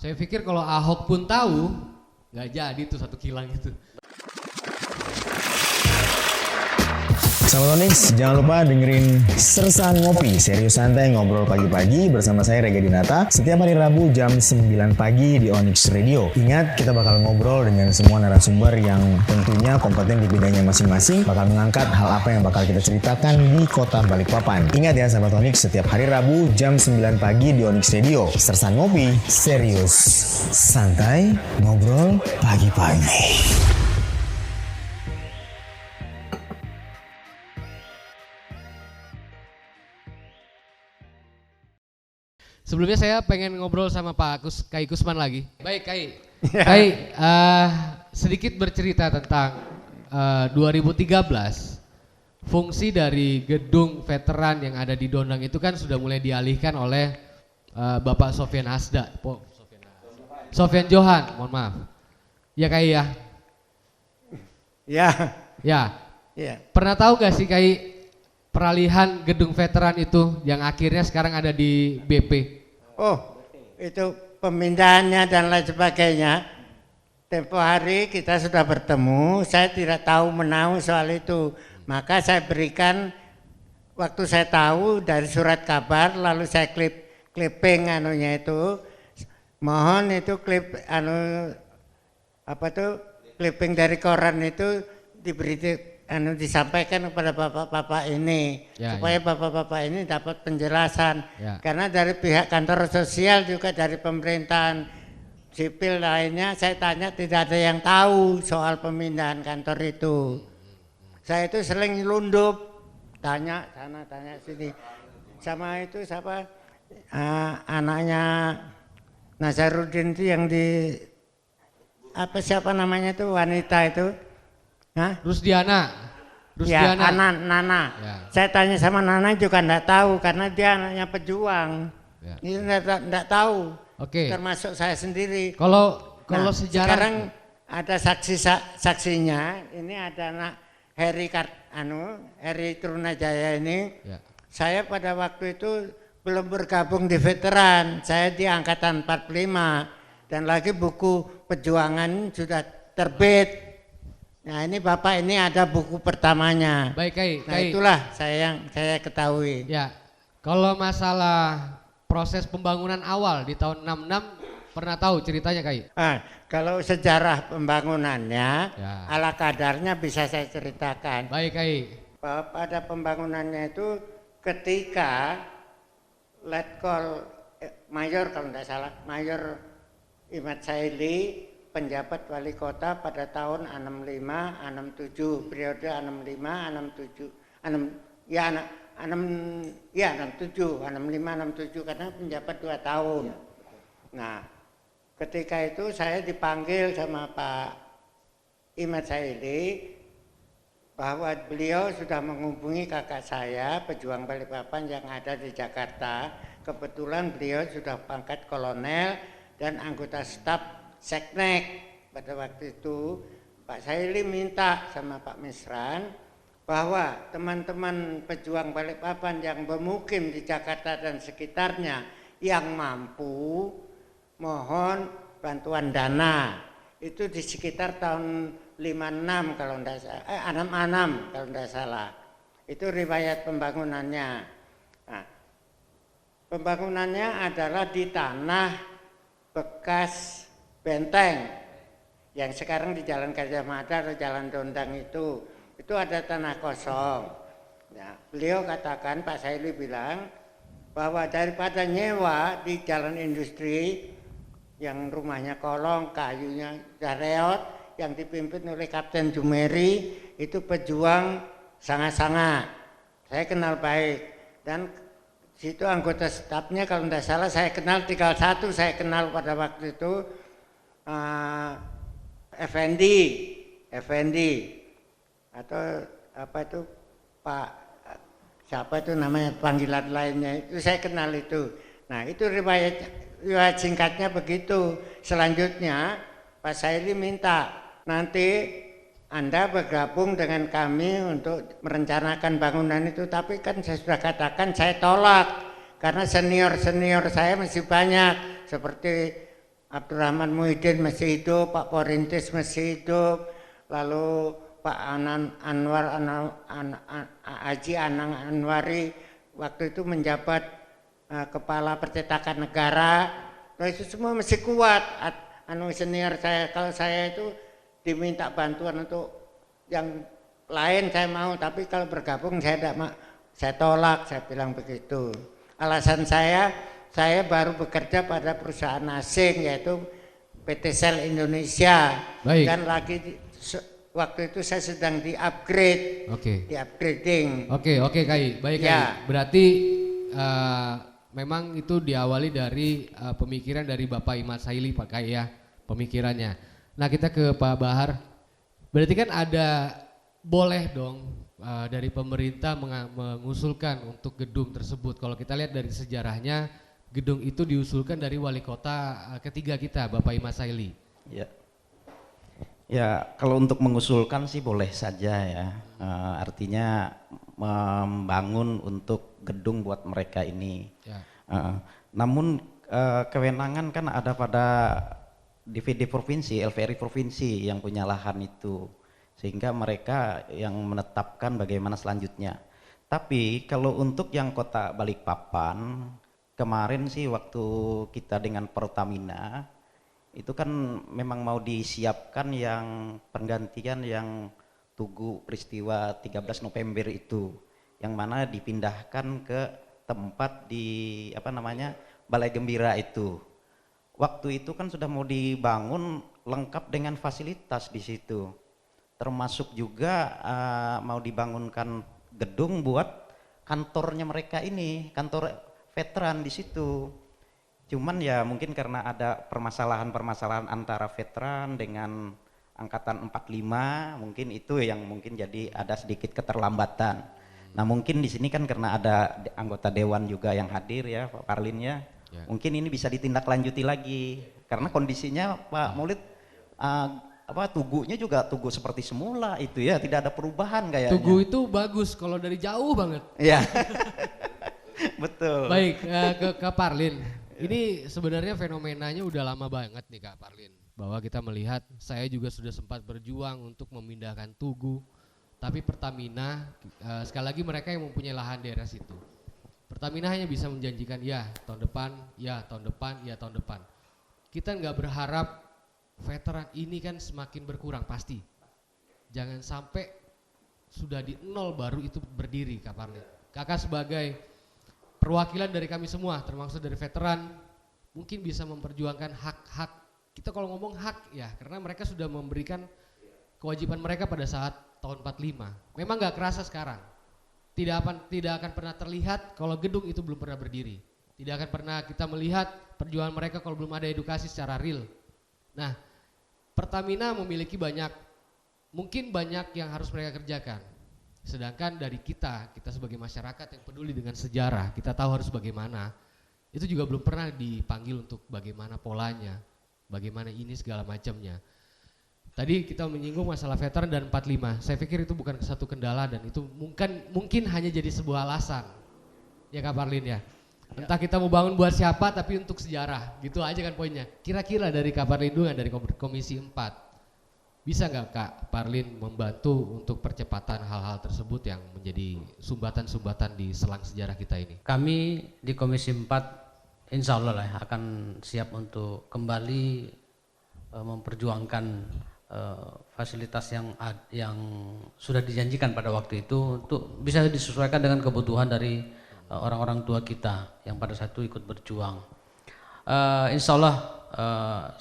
Saya pikir kalau Ahok pun tahu, nggak jadi tuh 1 kilang itu. Sahabat Onyx, jangan lupa dengerin Sersan Ngopi, serius santai ngobrol pagi-pagi bersama saya Rega Dinata setiap hari Rabu jam 9 pagi di Onyx Radio. Ingat, kita bakal ngobrol dengan semua narasumber yang tentunya kompeten di bidangnya masing-masing, bakal mengangkat hal apa yang bakal kita ceritakan di kota Balikpapan. Ingat ya sahabat Onyx, setiap hari Rabu jam 9 pagi di Onyx Radio. Sersan Ngopi, serius santai ngobrol pagi-pagi. Sebelumnya saya pengen ngobrol sama Pak Kai Kusman lagi. Baik Kai, Kai sedikit bercerita tentang 2013 fungsi dari gedung veteran yang ada di Dondang itu kan sudah mulai dialihkan oleh Bapak Sofian Hasda, Sofian Johan, mohon maaf. Ya Kai ya. Ya. Ya. Ya. Pernah tahu gak sih Kai peralihan gedung veteran itu yang akhirnya sekarang ada di BP? Oh, itu pemindahannya dan lain sebagainya. Tempo hari kita sudah bertemu, saya tidak tahu menahu soal itu. Maka saya berikan, waktu saya tahu dari surat kabar, lalu saya clipping anunya itu. Mohon itu clipping dari koran itu disampaikan kepada bapak-bapak ini supaya bapak-bapak ini dapat penjelasan karena dari pihak kantor sosial juga dari pemerintahan sipil lainnya saya tanya tidak ada yang tahu soal pemindahan kantor itu. Saya itu sering nyelundup, tanya sana tanya sini sama itu siapa anaknya Nazarudin itu yang di siapa namanya itu wanita itu. Hah? Rusdiana. Ya, Nana. Ya. Saya tanya sama Nana juga enggak tahu karena dia anaknya pejuang. Ya. Ini enggak tahu. Oke. Termasuk saya sendiri. Kalau sejarah sekarang ada saksinya. Ini ada anak Heri Trunajaya ini. Ya. Saya pada waktu itu belum bergabung di veteran. Saya di angkatan 45 dan lagi buku perjuangan sudah terbit. Nah ini Bapak ini ada buku pertamanya. Baik Kai. Nah itulah yang saya ketahui. Ya, kalau masalah proses pembangunan awal di tahun 66 pernah tahu ceritanya Kai? Kalau sejarah pembangunannya ala kadarnya bisa saya ceritakan. Baik Kai. Bahwa pada pembangunannya itu ketika Letkol Mayor kalau tidak salah, Mayor Imad Saili penjabat wali kota pada tahun 65-67, periode 65-67 karena penjabat 2 tahun. Nah, ketika itu saya dipanggil sama Pak Imad Saili bahwa beliau sudah menghubungi kakak saya, pejuang Balikpapan yang ada di Jakarta. Kebetulan beliau sudah pangkat kolonel dan anggota staf Seknek. Pada waktu itu Pak Saili minta sama Pak Misran bahwa teman-teman pejuang Balikpapan yang bermukim di Jakarta dan sekitarnya yang mampu mohon bantuan dana. Itu di sekitar tahun 56 kalau enggak salah, 66 kalau enggak salah. Itu riwayat pembangunannya. Nah, pembangunannya adalah di tanah bekas benteng yang sekarang di Jalan Gajah Mada atau Jalan Dondang itu ada tanah kosong. Ya, beliau katakan, Pak Saili bilang bahwa daripada nyewa di Jalan Industri yang rumahnya kolong, kayunya reot yang dipimpin oleh Kapten Jumeri itu pejuang sangat-sangat. Saya kenal baik dan situ anggota stafnya kalau tidak salah saya kenal tinggal satu saya kenal pada waktu itu. Effendi atau apa itu Pak siapa itu namanya panggilan lainnya itu saya kenal itu. Nah itu riwayat singkatnya begitu. Selanjutnya Pak Saili minta nanti Anda bergabung dengan kami untuk merencanakan bangunan itu, tapi kan saya sudah katakan saya tolak karena senior saya masih banyak seperti Abdurrahman Muhyiddin masih hidup, Pak Porintis masih hidup, lalu Pak Haji Anang Anwari waktu itu menjabat kepala percetakan negara. Nah, itu semua masih kuat. Senior saya, kalau saya itu diminta bantuan untuk yang lain saya mau, tapi kalau bergabung saya tidak mau, saya tolak, saya bilang begitu. Alasan saya baru bekerja pada perusahaan asing yaitu PT Shell Indonesia. Baik. Dan lagi waktu itu saya sedang di-upgrade, di-upgrading. Oke, Kai. Baik, ya. Kai. Berarti memang itu diawali dari pemikiran dari Bapak Imad Saili, Pak Kai ya, pemikirannya. Nah, kita ke Pak Bahar. Berarti kan ada boleh dong dari pemerintah mengusulkan untuk gedung tersebut. Kalau kita lihat dari sejarahnya, gedung itu diusulkan dari wali kota ketiga kita, Bapak Imad Saili. Ya. Ya, kalau untuk mengusulkan sih boleh saja ya. Artinya membangun untuk gedung buat mereka ini. Ya. Namun kewenangan kan ada pada DPD provinsi, LVRI provinsi yang punya lahan itu, sehingga mereka yang menetapkan bagaimana selanjutnya. Tapi kalau untuk yang kota Balikpapan, kemarin sih waktu kita dengan Pertamina itu kan memang mau disiapkan yang penggantian yang Tugu peristiwa 13 November itu, yang mana dipindahkan ke tempat di Balai Gembira itu. Waktu itu kan sudah mau dibangun lengkap dengan fasilitas di situ, termasuk juga mau dibangunkan gedung buat kantornya mereka ini, kantor veteran di situ. Cuman ya mungkin karena ada permasalahan antara veteran dengan angkatan 45, mungkin itu yang mungkin jadi ada sedikit keterlambatan. Nah, mungkin di sini kan karena ada anggota dewan juga yang hadir ya, Pak Parlin ya. Mungkin ini bisa ditindaklanjuti lagi karena kondisinya Pak Maulid tugunya juga tugu seperti semula itu ya, tidak ada perubahan kayaknya. Tugu itu bagus kalau dari jauh banget. Iya. Betul. Baik, ke Parlin. Ini sebenarnya fenomenanya udah lama banget nih Kak Parlin, bahwa kita melihat, saya juga sudah sempat berjuang untuk memindahkan Tugu, tapi Pertamina sekali lagi mereka yang mempunyai lahan daerah situ. Pertamina hanya bisa menjanjikan ya tahun depan, ya tahun depan, ya tahun depan. Kita nggak berharap veteran ini kan semakin berkurang pasti. Jangan sampai sudah di nol baru itu berdiri Kak Parlin. Kakak sebagai perwakilan dari kami semua, termasuk dari veteran, mungkin bisa memperjuangkan hak-hak. Kita kalau ngomong hak ya, karena mereka sudah memberikan kewajiban mereka pada saat tahun 45. Memang nggak kerasa sekarang. Tidak akan pernah terlihat kalau gedung itu belum pernah berdiri. Tidak akan pernah kita melihat perjuangan mereka kalau belum ada edukasi secara real. Nah, Pertamina memiliki mungkin banyak yang harus mereka kerjakan. Sedangkan dari kita sebagai masyarakat yang peduli dengan sejarah, kita tahu harus bagaimana, itu juga belum pernah dipanggil untuk bagaimana polanya, bagaimana ini segala macamnya. Tadi kita menyinggung masalah veteran dan 45, saya pikir itu bukan satu kendala dan itu mungkin hanya jadi sebuah alasan, ya Kak Parlin ya. Entah kita mau bangun buat siapa tapi untuk sejarah, gitu aja kan poinnya. Kira-kira dari Kak Parlindungan dari Komisi 4, bisa nggak Kak Parlin membantu untuk percepatan hal-hal tersebut yang menjadi sumbatan-sumbatan di selang sejarah kita ini? Kami di Komisi 4 insya Allah lah akan siap untuk kembali memperjuangkan fasilitas yang sudah dijanjikan pada waktu itu untuk bisa disesuaikan dengan kebutuhan dari orang-orang tua kita yang pada saat itu ikut berjuang. Insya Allah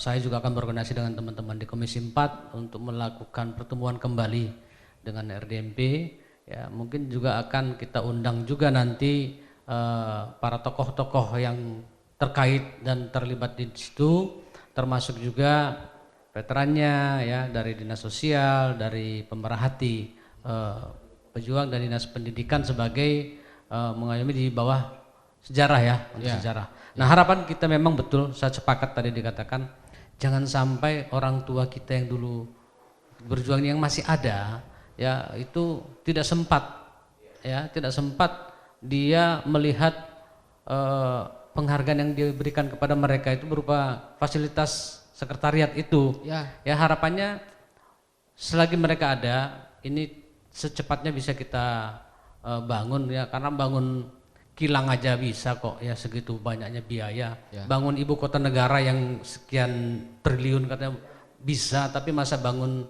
saya juga akan berkoordinasi dengan teman-teman di Komisi 4 untuk melakukan pertemuan kembali dengan RDMP. Ya, mungkin juga akan kita undang juga nanti para tokoh-tokoh yang terkait dan terlibat di situ, termasuk juga veterannya ya, dari dinas sosial, dari pemerhati pejuang dan dinas pendidikan sebagai mengayomi di bawah sejarah ya, untuk sejarah. Nah, harapan kita memang betul, saya sepakat tadi dikatakan, jangan sampai orang tua kita yang dulu berjuang yang masih ada ya, itu tidak sempat dia melihat penghargaan yang diberikan kepada mereka itu berupa fasilitas sekretariat itu. Ya harapannya selagi mereka ada, ini secepatnya bisa kita bangun ya, karena bangun kilang aja bisa kok ya, segitu banyaknya biaya. Bangun ibu kota negara yang sekian triliun katanya bisa, tapi masa bangun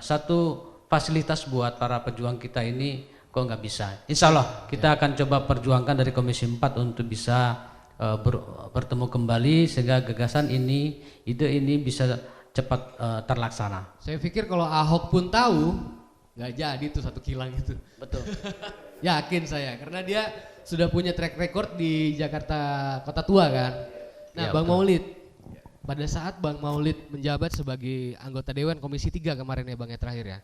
satu fasilitas buat para pejuang kita ini kok nggak bisa. Insya Allah kita akan coba perjuangkan dari Komisi 4 untuk bisa bertemu kembali sehingga gagasan ini, ide ini bisa cepat terlaksana. Saya pikir kalau Ahok pun tahu nggak jadi tuh satu kilang itu. Betul. Yakin saya, karena dia sudah punya track record di Jakarta Kota Tua kan. Nah, Ya, Bang betul. Maulid, pada saat Bang Maulid menjabat sebagai anggota Dewan Komisi 3 kemarin ya Bang ya, terakhir ya,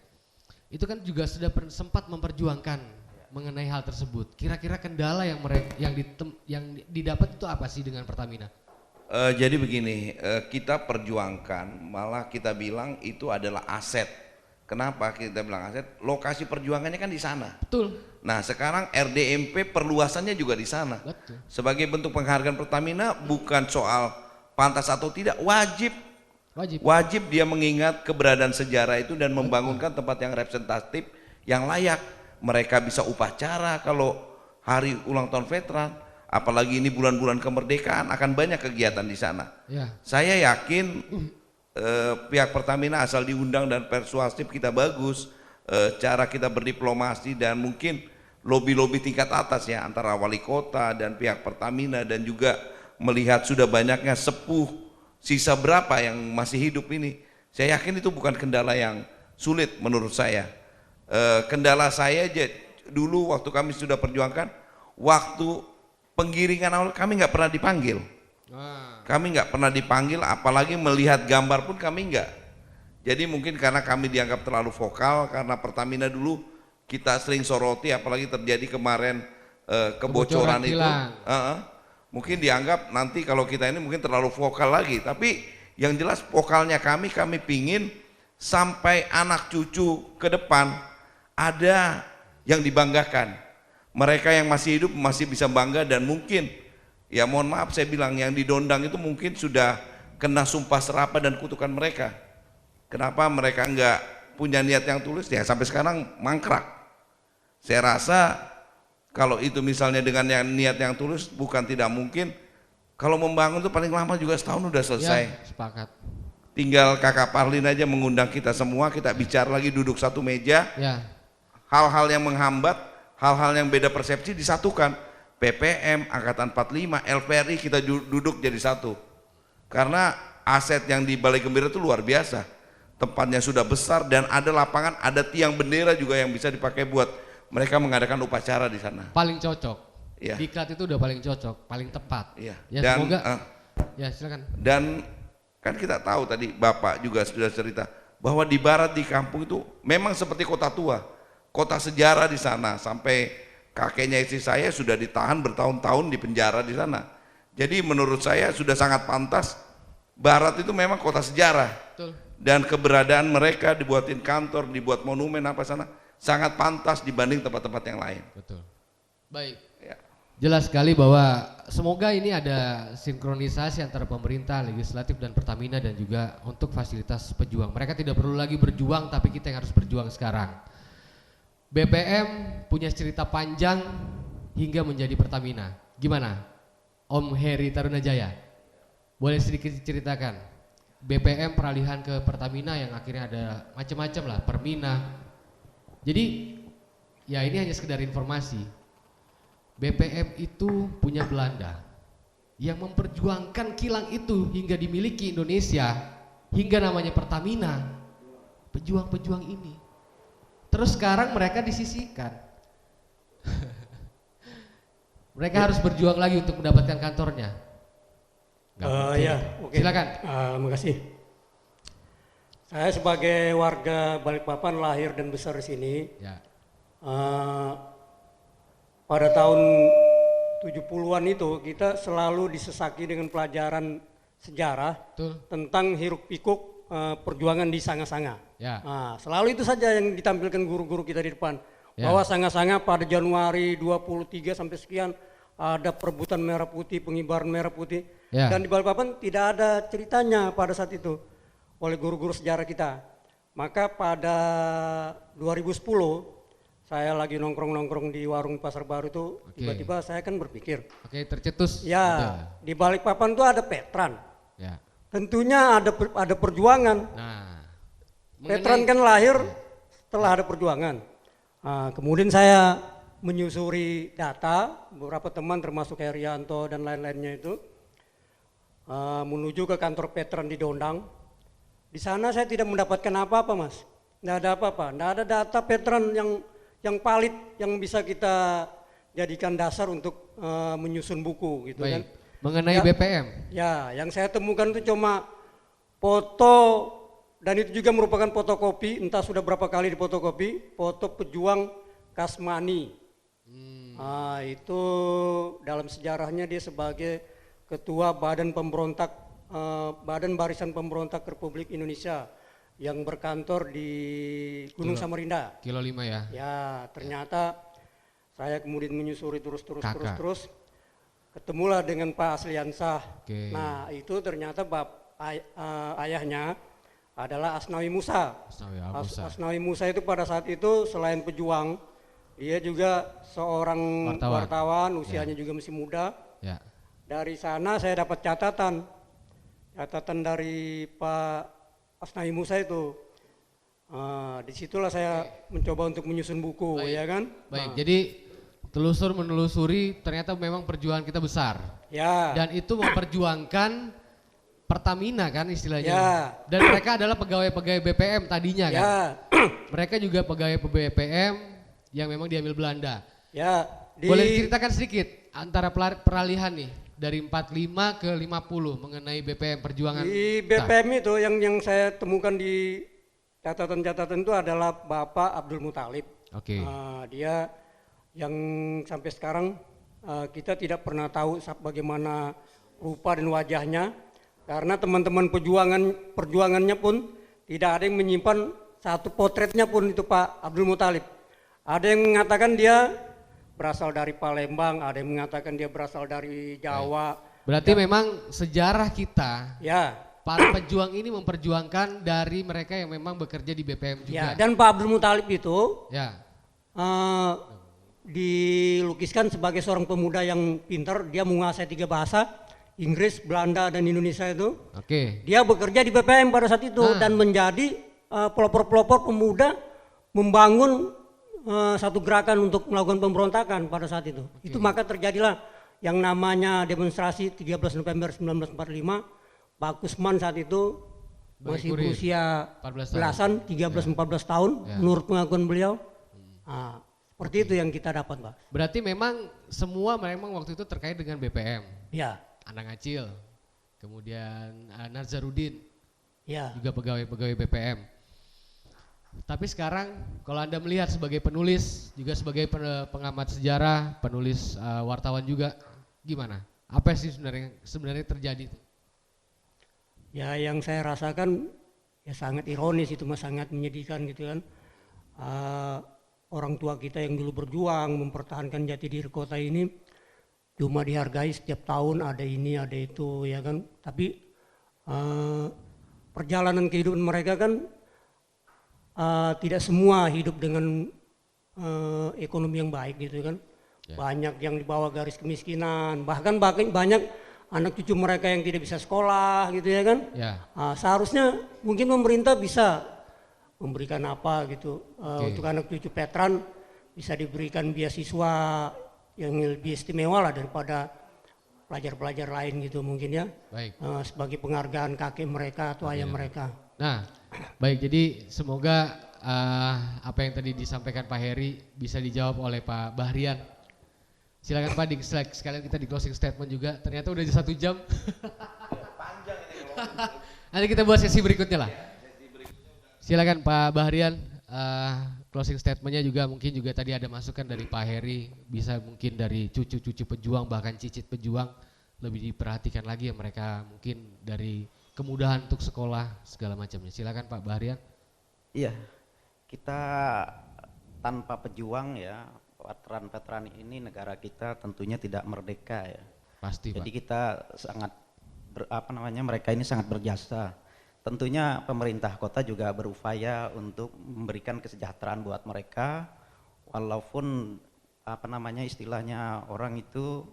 itu kan juga sudah sempat memperjuangkan mengenai hal tersebut. Kira-kira kendala yang yang didapat itu apa sih dengan Pertamina? Jadi begini, kita perjuangkan, malah kita bilang itu adalah aset. Kenapa kita bilang aset? Lokasi perjuangannya kan di sana. Betul. Nah sekarang RDMP perluasannya juga di sana. Betul. Sebagai bentuk penghargaan Pertamina bukan soal pantas atau tidak, wajib dia mengingat keberadaan sejarah itu dan membangunkan tempat yang representatif, yang layak. Mereka bisa upacara kalau hari ulang tahun veteran, apalagi ini bulan-bulan kemerdekaan, akan banyak kegiatan di sana. Ya. Saya yakin pihak Pertamina asal diundang dan persuasif kita bagus, cara kita berdiplomasi dan mungkin lobi-lobi tingkat atas ya antara wali kota dan pihak Pertamina, dan juga melihat sudah banyaknya sepuh, sisa berapa yang masih hidup ini. Saya yakin itu bukan kendala yang sulit menurut saya. Kendala saya dulu waktu kami sudah perjuangkan, waktu penggiringan awal kami nggak pernah dipanggil. Kami nggak pernah dipanggil, apalagi melihat gambar pun kami nggak. Jadi mungkin karena kami dianggap terlalu vokal, karena Pertamina dulu kita sering soroti, apalagi terjadi kemarin kebocoran itu. Mungkin dianggap nanti kalau kita ini mungkin terlalu vokal lagi. Tapi yang jelas vokalnya kami pingin sampai anak cucu ke depan ada yang dibanggakan. Mereka yang masih hidup masih bisa bangga, dan mungkin ya mohon maaf saya bilang, yang didondang itu mungkin sudah kena sumpah serapah dan kutukan mereka. Kenapa mereka enggak punya niat yang tulus, ya sampai sekarang mangkrak. Saya rasa kalau itu misalnya dengan niat yang tulus, bukan tidak mungkin, kalau membangun itu paling lama juga setahun udah selesai. Ya, sepakat. Tinggal Kakak Parlin aja mengundang kita semua, kita bicara lagi, duduk satu meja. Ya. Hal-hal yang menghambat, hal-hal yang beda persepsi disatukan. PPM, Angkatan 45, LPRI kita duduk jadi satu. Karena aset yang di Balai Gembira itu luar biasa. Tempatnya sudah besar dan ada lapangan, ada tiang bendera juga yang bisa dipakai buat mereka mengadakan upacara di sana. Paling cocok. Ya. Diklat itu udah paling cocok, paling tepat. Iya. Ya Dan, semoga. Ya silakan. Dan kan kita tahu tadi Bapak juga sudah cerita bahwa di barat di kampung itu memang seperti kota tua, kota sejarah di sana, sampai kakeknya istri saya sudah ditahan bertahun-tahun di penjara di sana. Jadi menurut saya sudah sangat pantas, barat itu memang kota sejarah. Betul. Dan keberadaan mereka dibuatin kantor, dibuat monumen apa sana, sangat pantas dibanding tempat-tempat yang lain. Betul. Baik. Ya. Jelas sekali bahwa semoga ini ada sinkronisasi antara pemerintah, legislatif dan Pertamina, dan juga untuk fasilitas pejuang. Mereka tidak perlu lagi berjuang, tapi kita yang harus berjuang sekarang. BPM punya cerita panjang hingga menjadi Pertamina. Gimana, Om Heri Tarunajaya? Boleh sedikit diceritakan BPM peralihan ke Pertamina yang akhirnya ada macam-macam lah, Permina. Jadi ya ini hanya sekedar informasi. BPM itu punya Belanda yang memperjuangkan kilang itu hingga dimiliki Indonesia, hingga namanya Pertamina. Pejuang-pejuang ini. Terus sekarang mereka disisihkan. Mereka harus berjuang lagi untuk mendapatkan kantornya. Ya, oke. Silakan. Terima kasih. Saya sebagai warga Balikpapan, lahir dan besar di sini. Ya. Pada tahun 70-an itu kita selalu disesaki dengan pelajaran sejarah. Betul. Tentang hiruk pikuk perjuangan di Sanga-Sanga. Ya. Selalu itu saja yang ditampilkan guru-guru kita di depan. Ya. Bahwa Sanga-Sanga pada Januari 23 sampai sekian ada perebutan merah putih, pengibaran merah putih. Ya. Dan di Balikpapan tidak ada ceritanya pada saat itu oleh guru-guru sejarah kita. Maka pada 2010 saya lagi nongkrong-nongkrong di warung Pasar Baru itu, tiba-tiba saya kan berpikir, Oke, tercetus. ya di Balikpapan itu ada Petran. Ya. Tentunya ada perjuangan. Nah, Petran kan lahir setelah ada perjuangan. Nah, kemudian saya menyusuri data, beberapa teman termasuk Herianto dan lain-lainnya itu menuju ke kantor Petran di Dondang. Di sana saya tidak mendapatkan apa-apa, Mas. Tidak ada apa-apa, tidak ada data Petran yang valid yang bisa kita jadikan dasar untuk menyusun buku gitu. baik. Kan. Mengenai Ya. BPM. Ya, yang saya temukan itu cuma foto, dan itu juga merupakan fotokopi, entah sudah berapa kali difotokopi, foto pejuang Kasmani. Itu dalam sejarahnya dia sebagai ketua Badan Pemberontak, Badan Barisan Pemberontak Republik Indonesia yang berkantor di Gunung Samarinda. Kilo 5 ya. Ya, ternyata saya kemudian menyusuri terus, ketemulah dengan Pak Asliansah. Oke. Nah, itu ternyata ayahnya adalah Asnawi Musa. Asnawi Al-Musa. Asnawi Musa itu pada saat itu selain pejuang, dia juga seorang wartawan, usianya juga masih muda. Ya. Dari sana saya dapat catatan dari Pak Asnawi Musa itu. Disitulah saya mencoba untuk menyusun buku, Baik. ya kan? Baik, jadi menelusuri ternyata memang perjuangan kita besar. Ya. Dan itu memperjuangkan Pertamina kan istilahnya. Ya. Dan mereka adalah pegawai-pegawai BPM tadinya kan. Ya. Mereka juga pegawai BPM yang memang diambil Belanda. Ya. Boleh diceritakan sedikit antara peralihan nih dari 45 ke 50 mengenai BPM perjuangan. Di BPM itu yang saya temukan di catatan-catatan itu adalah Bapak Abdul Muthalib. Oke. Dia yang sampai sekarang kita tidak pernah tahu bagaimana rupa dan wajahnya, karena teman-teman perjuangannya pun tidak ada yang menyimpan satu potretnya pun itu Pak Abdul Muthalib. Ada yang mengatakan dia berasal dari Palembang, ada yang mengatakan dia berasal dari Jawa. Berarti memang sejarah kita, Ya. para pejuang ini memperjuangkan dari mereka yang memang bekerja di BPM juga. Ya, dan Pak Abdul Muthalib itu Ya. dilukiskan sebagai seorang pemuda yang pintar, dia menguasai 3 bahasa, Inggris, Belanda, dan Indonesia itu. Oke. Dia bekerja di BPM pada saat itu dan menjadi pelopor-pelopor pemuda membangun satu gerakan untuk melakukan pemberontakan pada saat itu. Itu maka terjadilah yang namanya demonstrasi 13 November 1945. Pak Kusman saat itu masih berusia 14 belasan, 13-14 tahun menurut pengakuan beliau. Seperti itu yang kita dapat, Pak. Berarti memang semua memang waktu itu terkait dengan BPM. Ya. Anang Acil, kemudian Nazarudin, Ya. juga pegawai-pegawai BPM. Tapi sekarang kalau Anda melihat sebagai penulis, juga sebagai pengamat sejarah, penulis wartawan juga, gimana? Apa sih sebenarnya terjadi? Ya, yang saya rasakan ya sangat ironis itu, Mas, sangat menyedihkan gitu kan. Orang tua kita yang dulu berjuang mempertahankan jati diri kota ini cuma dihargai setiap tahun ada ini ada itu ya kan. Tapi perjalanan kehidupan mereka kan tidak semua hidup dengan ekonomi yang baik gitu kan. Banyak yang di bawah garis kemiskinan, bahkan banyak anak cucu mereka yang tidak bisa sekolah gitu ya kan. Seharusnya mungkin pemerintah bisa memberikan apa gitu untuk anak cucu Petran, bisa diberikan beasiswa yang lebih istimewa lah daripada pelajar-pelajar lain gitu mungkin ya. Sebagai penghargaan kakek mereka atau ayah mereka. Nah, baik, jadi semoga apa yang tadi disampaikan Pak Heri bisa dijawab oleh Pak Bahrian. Silakan Pak, sekalian kita di closing statement juga. Ternyata udah 1 jam. Panjang ini. Nanti kita buat sesi berikutnya lah. Silakan Pak Bahrian, closing statementnya juga mungkin juga tadi ada masukan dari Pak Heri, bisa mungkin dari cucu-cucu pejuang bahkan cicit pejuang lebih diperhatikan lagi ya mereka, mungkin dari kemudahan untuk sekolah segala macamnya. Silakan Pak Bahrian. Iya, kita tanpa pejuang ya veteran-veteran ini negara kita tentunya tidak merdeka ya. Pasti, Jadi Pak. kita sangat mereka ini sangat berjasa. Tentunya pemerintah kota juga berupaya untuk memberikan kesejahteraan buat mereka, walaupun istilahnya orang itu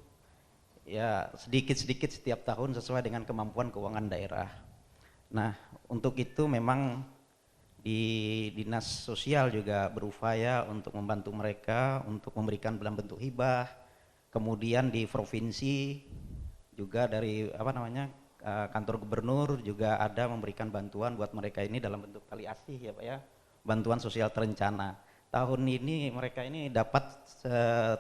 ya sedikit-sedikit setiap tahun sesuai dengan kemampuan keuangan daerah. Nah, untuk itu memang di dinas sosial juga berupaya untuk membantu mereka untuk memberikan dalam bentuk hibah. Kemudian di provinsi juga dari kantor gubernur juga ada memberikan bantuan buat mereka ini dalam bentuk tali asih ya Pak ya, bantuan sosial terencana. Tahun ini mereka ini dapat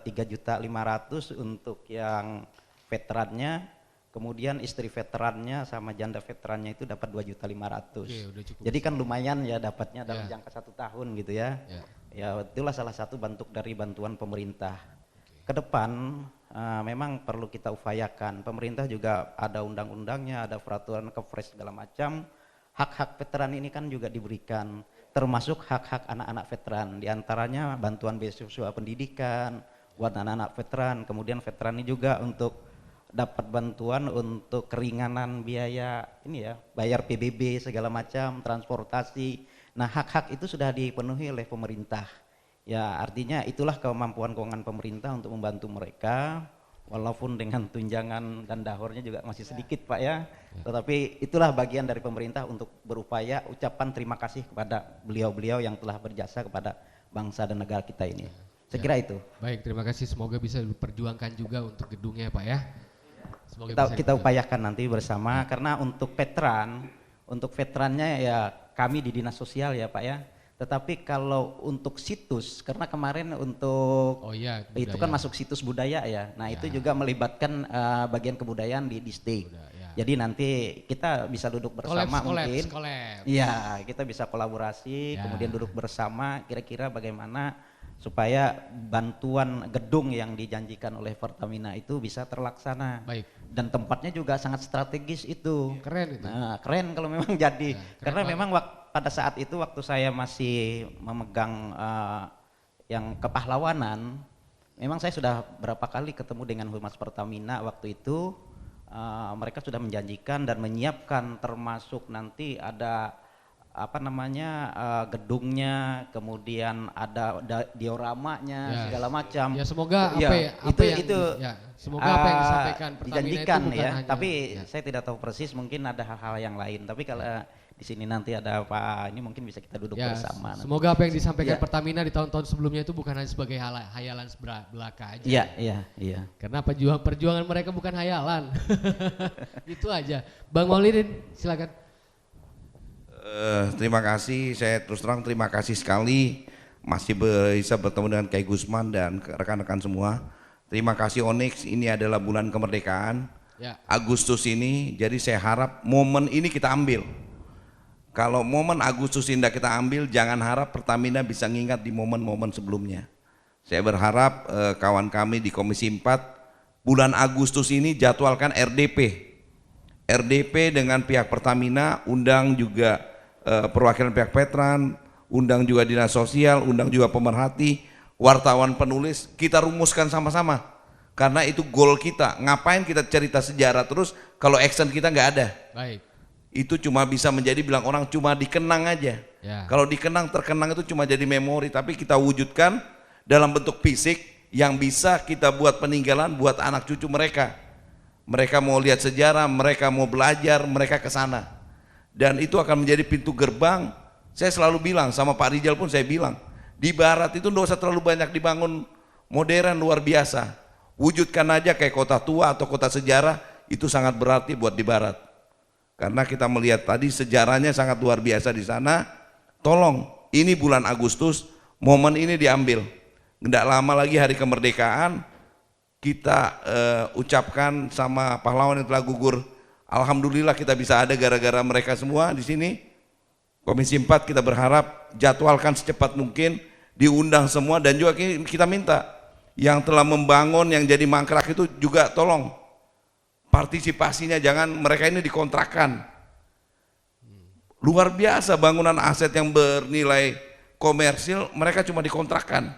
3.500.000 untuk yang veterannya, kemudian istri veterannya sama janda veterannya itu dapat 2.500.000. Jadi kan lumayan ya dapatnya dalam jangka 1 tahun gitu ya. Ya itulah salah satu bentuk dari bantuan pemerintah. Ke depan memang perlu kita upayakan. Pemerintah juga ada undang-undangnya, ada peraturan Kepres segala macam. Hak-hak veteran ini kan juga diberikan, termasuk hak-hak anak-anak veteran. Di antaranya bantuan beasiswa pendidikan buat anak-anak veteran. Kemudian veteran ini juga untuk dapat bantuan untuk keringanan biaya ini ya, bayar PBB segala macam, transportasi. Nah, hak-hak itu sudah dipenuhi oleh pemerintah. Ya, artinya itulah kemampuan keuangan pemerintah untuk membantu mereka, walaupun dengan tunjangan dan dahornya juga masih sedikit Pak ya. Tetapi itulah bagian dari pemerintah untuk berupaya ucapan terima kasih kepada beliau-beliau yang telah berjasa kepada bangsa dan negara kita ini. Saya kira itu. Baik, terima kasih. Semoga bisa diperjuangkan juga untuk gedungnya Pak ya. Kita upayakan nanti bersama, karena untuk veterannya ya kami di dinas sosial ya Pak ya. Tetapi kalau untuk situs, karena kemarin untuk itu kan masuk situs budaya ya. Nah itu juga melibatkan bagian kebudayaan di distrik. Jadi nanti kita bisa duduk bersama mungkin. Iya, kita bisa kolaborasi, kemudian duduk bersama kira-kira bagaimana supaya bantuan gedung yang dijanjikan oleh Pertamina itu bisa terlaksana. Baik. Dan tempatnya juga sangat strategis itu. Keren itu. Nah, keren kalau memang jadi. Karena memang pada saat itu waktu saya masih memegang yang kepahlawanan, memang saya sudah berapa kali ketemu dengan Humas Pertamina waktu itu. Mereka sudah menjanjikan dan menyiapkan, termasuk nanti ada gedungnya, kemudian ada dioramanya segala macam. Ya semoga semoga apa yang disampaikan Pertamina dijanjikan itu bukan ya. hanya, tapi saya tidak tahu persis, mungkin ada hal-hal yang lain. Tapi kalau di sini nanti ada apa, ini mungkin bisa kita duduk bersama. Semoga apa yang disampaikan Pertamina di tahun-tahun sebelumnya itu bukan hanya sebagai hayalan belaka aja. Iya. Karena perjuangan mereka bukan hayalan. Gitu aja. Bang Maulidin, silakan. Terima kasih, saya terus terang terima kasih sekali masih bisa bertemu dengan Kai Gusman dan rekan-rekan semua. Terima kasih Onyx, ini adalah bulan kemerdekaan Agustus ini, jadi saya harap momen ini kita ambil. Kalau momen Agustus ini kita ambil, jangan harap Pertamina bisa ngingat di momen-momen sebelumnya. Saya berharap kawan kami di Komisi 4 bulan Agustus ini jadwalkan RDP dengan pihak Pertamina, undang juga perwakilan pihak veteran, undang juga dinas sosial, undang juga pemerhati, wartawan penulis, kita rumuskan sama-sama. Karena itu goal kita. Ngapain kita cerita sejarah terus kalau action kita nggak ada? Baik. Itu cuma bisa menjadi bilang orang cuma dikenang aja. Kalau dikenang, terkenang itu cuma jadi memori, tapi kita wujudkan dalam bentuk fisik yang bisa kita buat peninggalan buat anak cucu mereka. Mereka mau lihat sejarah, mereka mau belajar, mereka ke sana. Dan itu akan menjadi pintu gerbang. Saya selalu bilang sama Pak Rijal pun saya bilang, di barat itu enggak usah terlalu banyak dibangun modern luar biasa. Wujudkan aja kayak kota tua atau kota sejarah, itu sangat berarti buat di barat. Karena kita melihat tadi sejarahnya sangat luar biasa di sana. Tolong, ini bulan Agustus, momen ini diambil. Nggak lama lagi hari kemerdekaan, kita ucapkan sama pahlawan yang telah gugur. Alhamdulillah kita bisa ada gara-gara mereka semua di sini. Komisi 4 kita berharap jadwalkan secepat mungkin, diundang semua, dan juga kita minta yang telah membangun, yang jadi mangkrak itu juga tolong partisipasinya, jangan mereka ini dikontrakkan. Luar biasa bangunan aset yang bernilai komersil, mereka cuma dikontrakkan.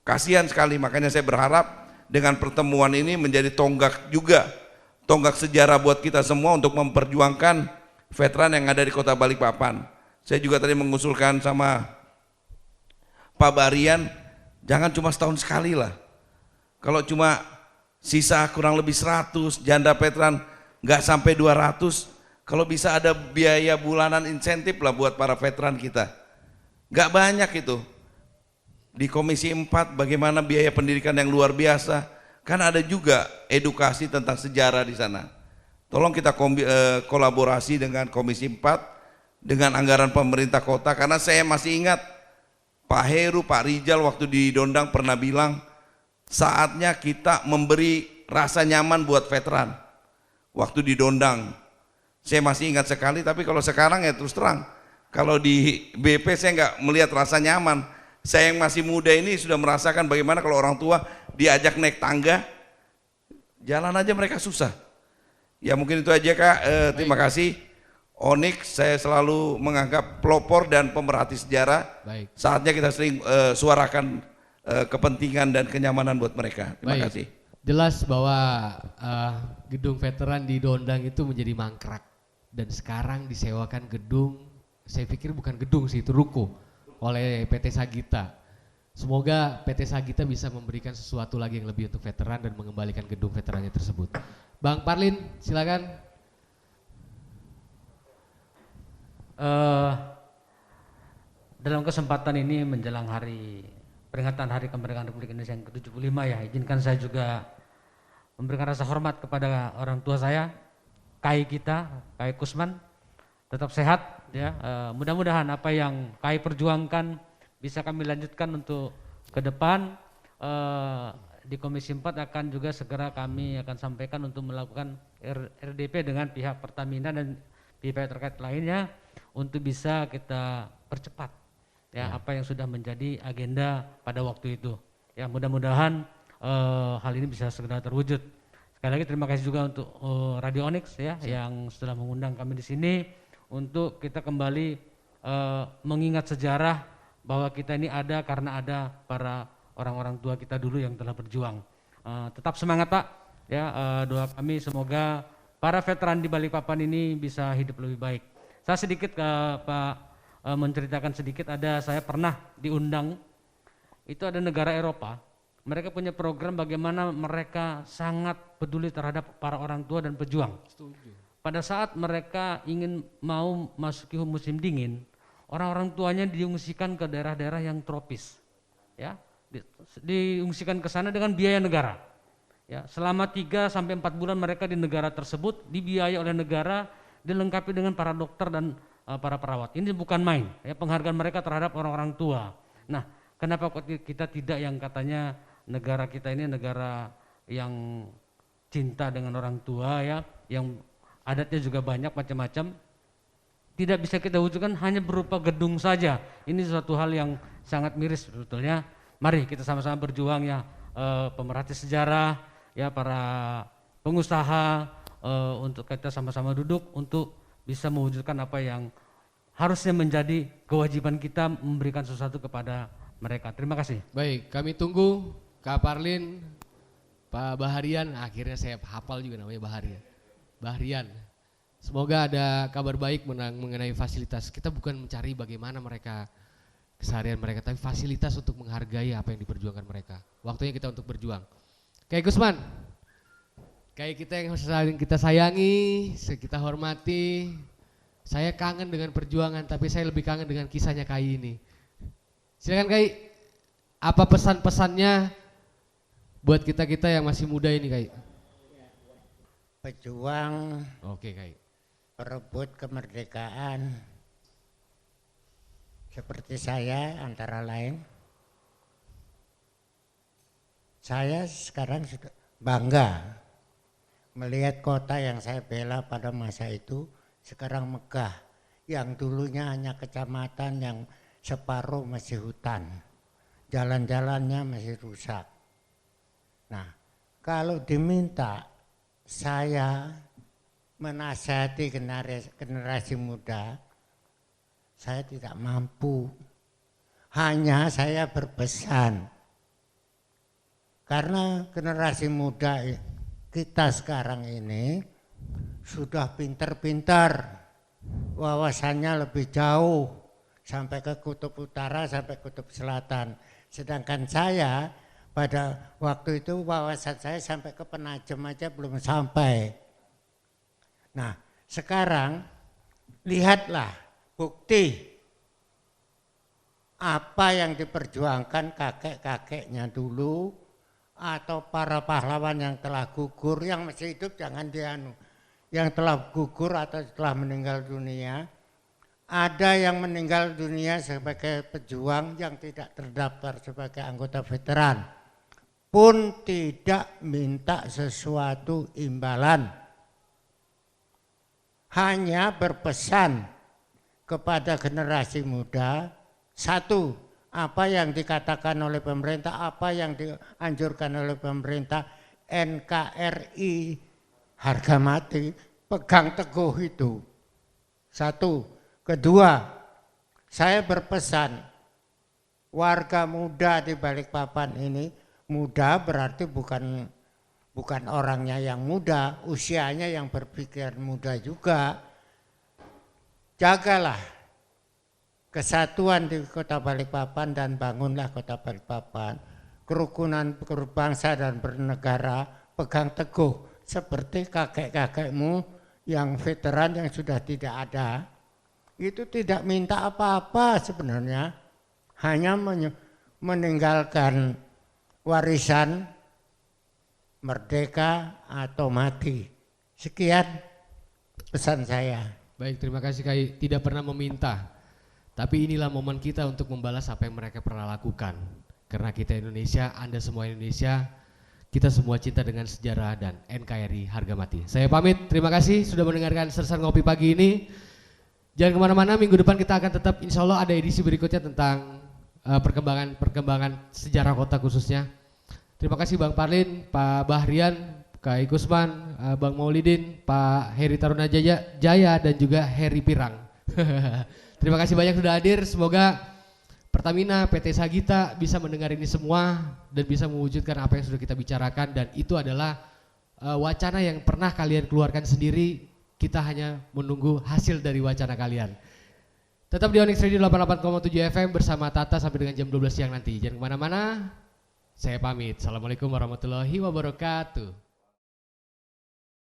Kasihan sekali, makanya saya berharap dengan pertemuan ini menjadi tonggak juga, tonggak sejarah buat kita semua untuk memperjuangkan veteran yang ada di Kota Balikpapan. Saya juga tadi mengusulkan sama Pak Barian, jangan cuma setahun sekali lah. Kalau cuma sisa kurang lebih 100, janda veteran nggak sampai 200, kalau bisa ada biaya bulanan insentif lah buat para veteran kita. Nggak banyak itu. Di Komisi 4 bagaimana biaya pendidikan yang luar biasa, kan ada juga edukasi tentang sejarah di sana. Tolong kita kolaborasi dengan Komisi 4, dengan anggaran pemerintah kota, karena saya masih ingat Pak Heru, Pak Rijal waktu di Dondang pernah bilang, saatnya kita memberi rasa nyaman buat veteran. Waktu di Dondang, saya masih ingat sekali, tapi kalau sekarang ya terus terang, kalau di BP saya nggak melihat rasa nyaman. Saya yang masih muda ini sudah merasakan bagaimana kalau orang tua diajak naik tangga, jalan aja mereka susah. Ya mungkin itu aja Kak, terima kasih. Onyx saya selalu menganggap pelopor dan pemerhati sejarah. Baik. Saatnya kita sering suarakan kepentingan dan kenyamanan buat mereka. Terima kasih. Jelas bahwa gedung veteran di Dondang itu menjadi mangkrak dan sekarang disewakan gedung, saya pikir bukan gedung sih, itu ruko oleh PT Sagita. Semoga PT Sagita bisa memberikan sesuatu lagi yang lebih untuk veteran dan mengembalikan gedung veterannya tersebut. Bang Parlin, silakan. Dalam kesempatan ini menjelang peringatan Hari Kemerdekaan Republik Indonesia yang ke-75 ya, izinkan saya juga memberikan rasa hormat kepada orang tua saya, KAI kita, KAI Kusman, tetap sehat ya. Mudah-mudahan apa yang KAI perjuangkan bisa kami lanjutkan untuk ke depan. Di Komisi 4 akan juga segera kami akan sampaikan untuk melakukan RDP dengan pihak Pertamina dan pihak terkait lainnya untuk bisa kita percepat ya apa yang sudah menjadi agenda pada waktu itu. Ya mudah-mudahan hal ini bisa segera terwujud. Sekali lagi terima kasih juga untuk Radio Onyx ya yang sudah mengundang kami di sini untuk kita kembali mengingat sejarah bahwa kita ini ada karena ada para orang-orang tua kita dulu yang telah berjuang. Tetap semangat Pak ya, doa kami semoga para veteran di Balikpapan ini bisa hidup lebih baik. Saya sedikit Pak menceritakan sedikit, saya pernah diundang, itu ada negara Eropa, mereka punya program bagaimana mereka sangat peduli terhadap para orang tua dan pejuang. Pada saat mereka ingin mau masuki musim dingin, orang-orang tuanya diungsikan ke daerah-daerah yang tropis, ya, diungsikan ke sana dengan biaya negara. Ya, selama 3 sampai 4 bulan mereka di negara tersebut dibiayai oleh negara, dilengkapi dengan para dokter dan para perawat. Ini bukan main, ya, penghargaan mereka terhadap orang-orang tua. Nah, kenapa kita tidak yang katanya negara kita ini negara yang cinta dengan orang tua ya, yang adatnya juga banyak macam-macam. Tidak bisa kita wujudkan hanya berupa gedung saja. Ini suatu hal yang sangat miris sebetulnya. Mari kita sama-sama berjuang ya, pemerhati sejarah, ya para pengusaha, untuk kita sama-sama duduk untuk bisa mewujudkan apa yang harusnya menjadi kewajiban kita memberikan sesuatu kepada mereka. Terima kasih. Baik, kami tunggu Kak Parlin, Pak Baharian, akhirnya saya hafal juga namanya Baharian. Semoga ada kabar baik mengenai fasilitas. Kita bukan mencari bagaimana mereka keseharian mereka, tapi fasilitas untuk menghargai apa yang diperjuangkan mereka. Waktunya kita untuk berjuang. Kayak Gusman, kayak kita yang saling kita sayangi, kita hormati. Saya kangen dengan perjuangan, tapi saya lebih kangen dengan kisahnya Kai ini. Silakan Kai, apa pesan-pesannya buat kita-kita yang masih muda ini Kai? Pejuang. Oke Kai. Perebut kemerdekaan. Seperti saya antara lain. Saya sekarang sudah bangga melihat kota yang saya bela pada masa itu sekarang megah, yang dulunya hanya kecamatan yang separuh masih hutan, jalan-jalannya masih rusak. Nah, kalau diminta saya menasihati generasi muda, saya tidak mampu. Hanya saya berpesan Karena generasi muda kita sekarang ini sudah pinter-pinter, wawasannya lebih jauh sampai ke kutub utara, sampai kutub selatan. Sedangkan saya pada waktu itu wawasan saya sampai ke Penajem aja belum sampai. Nah, sekarang lihatlah bukti apa yang diperjuangkan kakek-kakeknya dulu atau para pahlawan yang telah gugur, yang masih hidup jangan dianu, yang telah gugur atau telah meninggal dunia. Ada yang meninggal dunia sebagai pejuang yang tidak terdaftar sebagai anggota veteran, pun tidak minta sesuatu imbalan. Hanya berpesan kepada generasi muda, satu, apa yang dikatakan oleh pemerintah, apa yang dianjurkan oleh pemerintah, NKRI, harga mati, pegang teguh itu. Satu. Kedua, saya berpesan, warga muda di Balikpapan ini, muda berarti bukan orangnya yang muda, usianya yang berpikir muda juga. Jagalah kesatuan di Kota Balikpapan dan bangunlah Kota Balikpapan. Kerukunan berbangsa dan bernegara pegang teguh seperti kakek-kakekmu yang veteran yang sudah tidak ada. Itu tidak minta apa-apa sebenarnya, hanya meninggalkan warisan merdeka atau mati. Sekian pesan saya. Baik, terima kasih Kai. Tidak pernah meminta, tapi inilah momen kita untuk membalas apa yang mereka pernah lakukan. Karena kita Indonesia, Anda semua Indonesia, kita semua cinta dengan sejarah dan NKRI harga mati. Saya pamit, terima kasih sudah mendengarkan Sersan Ngopi pagi ini. Jangan kemana-mana, minggu depan kita akan tetap, insya Allah ada edisi berikutnya tentang perkembangan sejarah kota khususnya. Terima kasih Bang Parlin, Pak Bahrian, Kak Ikusman, Bang Maulidin, Pak Heri Taruna Jaya dan juga Heri Pirang. Terima kasih banyak sudah hadir, semoga Pertamina, PT Sagita bisa mendengar ini semua dan bisa mewujudkan apa yang sudah kita bicarakan, dan itu adalah wacana yang pernah kalian keluarkan sendiri. Kita hanya menunggu hasil dari wacana kalian. Tetap di Onyx Radio 88,7 FM bersama Tata sampai dengan jam 12 siang nanti. Jangan kemana-mana, saya pamit. Assalamualaikum warahmatullahi wabarakatuh.